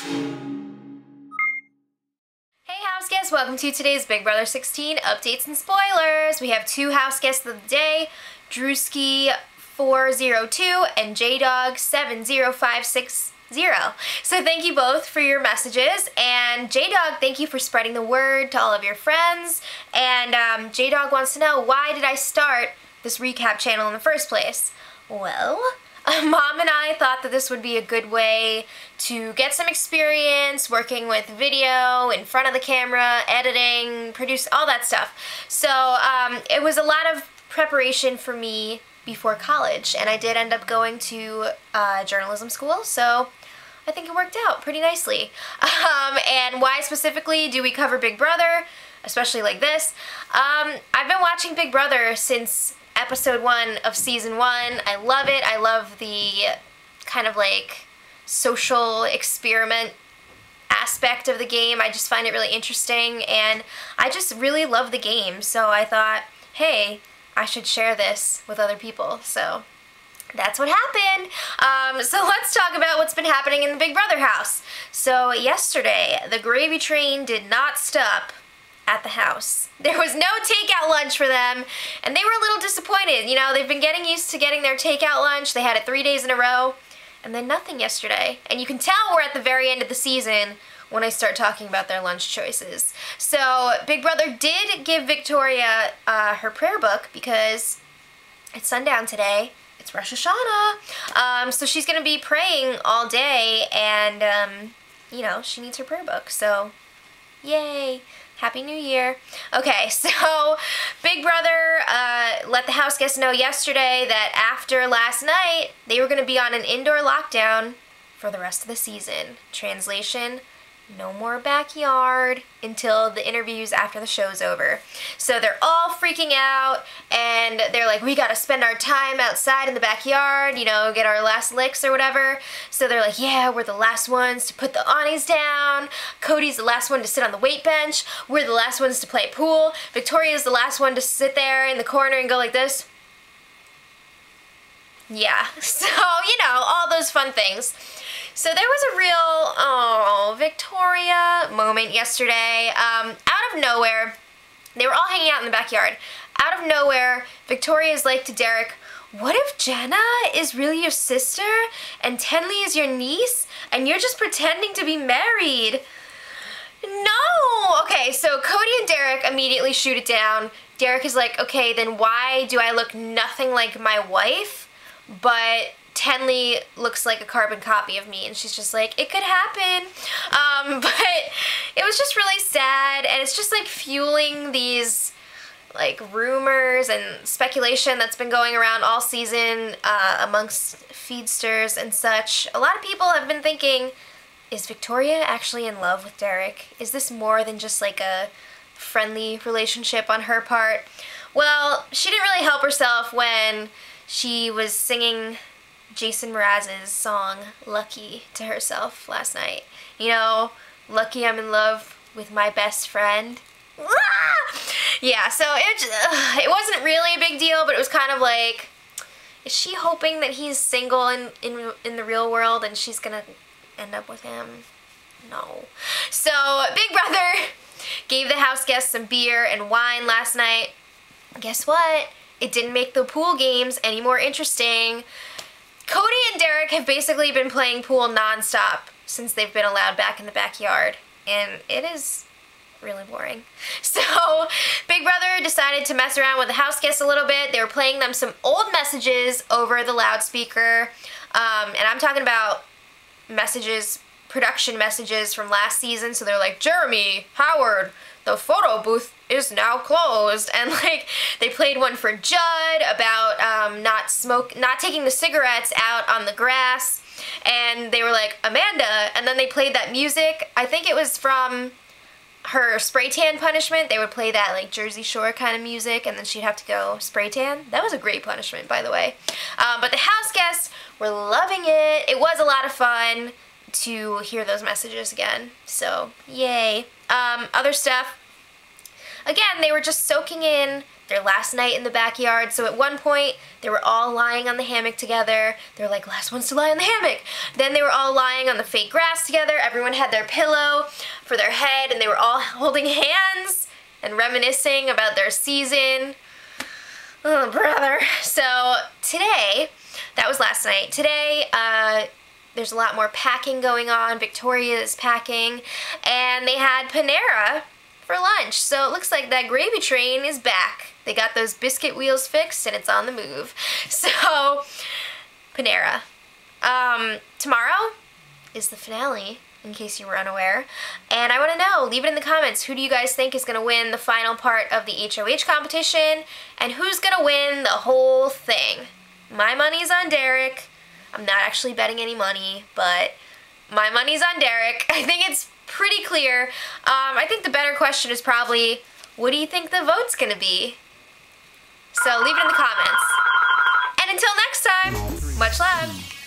Hey house guests, welcome to today's Big Brother 16 updates and spoilers. We have two house guests of the day, Drewski402 and JDog70560. So thank you both for your messages, and JDog, thank you for spreading the word to all of your friends, and JDog wants to know, why did I start this recap channel in the first place? Well, Mom and I thought that this would be a good way to get some experience working with video, in front of the camera, editing, produce, all that stuff. So it was a lot of preparation for me before college, and I did end up going to journalism school, so I think it worked out pretty nicely. And why specifically do we cover Big Brother, especially like this? I've been watching Big Brother since episode 1 of season 1. I love it. I love the kind of like social experiment aspect of the game. I just find it really interesting, and I just really love the game, so I thought, hey, I should share this with other people. So that's what happened. So let's talk about what's been happening in the Big Brother house. So yesterday, the gravy train did not stop at the house. There was no takeout lunch for them, and they were a little disappointed. You know, they've been getting used to getting their takeout lunch. They had it 3 days in a row, and then nothing yesterday. And you can tell we're at the very end of the season when I start talking about their lunch choices. So Big Brother did give Victoria her prayer book because it's sundown today. It's Rosh Hashanah. So she's going to be praying all day, and, you know, she needs her prayer book. So, yay. Happy New Year. Okay, so Big Brother let the house guests know yesterday that after last night, they were going to be on an indoor lockdown for the rest of the season. Translation: no more backyard until the interviews after the show's over. So they're all freaking out, and they're like, we gotta spend our time outside in the backyard, you know, get our last licks or whatever. So they're like, yeah, we're the last ones to put the awnings down. Cody's the last one to sit on the weight bench. We're the last ones to play pool. Victoria's the last one to sit there in the corner and go like this. Yeah, so, you know, all those fun things. So there was a real, oh, Victoria moment yesterday. Out of nowhere, they were all hanging out in the backyard. Out of nowhere, Victoria's like to Derek, what if Jenna is really your sister and Tenley is your niece and you're just pretending to be married? No! Okay, so Cody and Derek immediately shoot it down. Derek is like, okay, then why do I look nothing like my wife, but Tenley looks like a carbon copy of me? And she's just like, it could happen. But it was just really sad, and it's just like fueling these like rumors and speculation that's been going around all season amongst feedsters and such. A lot of people have been thinking, is Victoria actually in love with Derek? Is this more than just like a friendly relationship on her part? Well, she didn't really help herself when she was singing Jason Mraz's song Lucky to herself last night. You know, lucky I'm in love with my best friend. Yeah, so it wasn't really a big deal, but it was kind of like, is she hoping that he's single in the real world and she's gonna end up with him? No. So Big Brother gave the house guests some beer and wine last night. Guess what? It didn't make the pool games any more interesting. Cody and Derek have basically been playing pool non-stop since they've been allowed back in the backyard, and it is really boring. So Big Brother decided to mess around with the house guests a little bit. They were playing them some old messages over the loudspeaker, and I'm talking about messages, production messages from last season. So they're like, Jeremy, Howard, the photo booth is now closed, and like they played one for Judd about not taking the cigarettes out on the grass, and they were like, Amanda, and then they played that music. I think it was from her spray tan punishment. They would play that like Jersey Shore kind of music, and then she'd have to go spray tan. That was a great punishment, by the way. But the house guests were loving it. It was a lot of fun to hear those messages again, so yay. Other stuff, again, they were just soaking in their last night in the backyard. So at one point, they were all lying on the hammock together. They were like, last ones to lie on the hammock. Then they were all lying on the fake grass together. Everyone had their pillow for their head, and they were all holding hands and reminiscing about their season. Oh, brother. So today, that was last night. Today, there's a lot more packing going on. Victoria is packing, and they had Panera for lunch. So it looks like that gravy train is back. They got those biscuit wheels fixed, and it's on the move. So, Panera. Tomorrow is the finale, in case you were unaware. And I want to know, leave it in the comments, who do you guys think is going to win the final part of the HOH competition, and who's going to win the whole thing? My money's on Derek. I'm not actually betting any money, but my money's on Derek. I think it's pretty clear. I think the better question is probably, what do you think the vote's going to be? So leave it in the comments. And until next time, much love.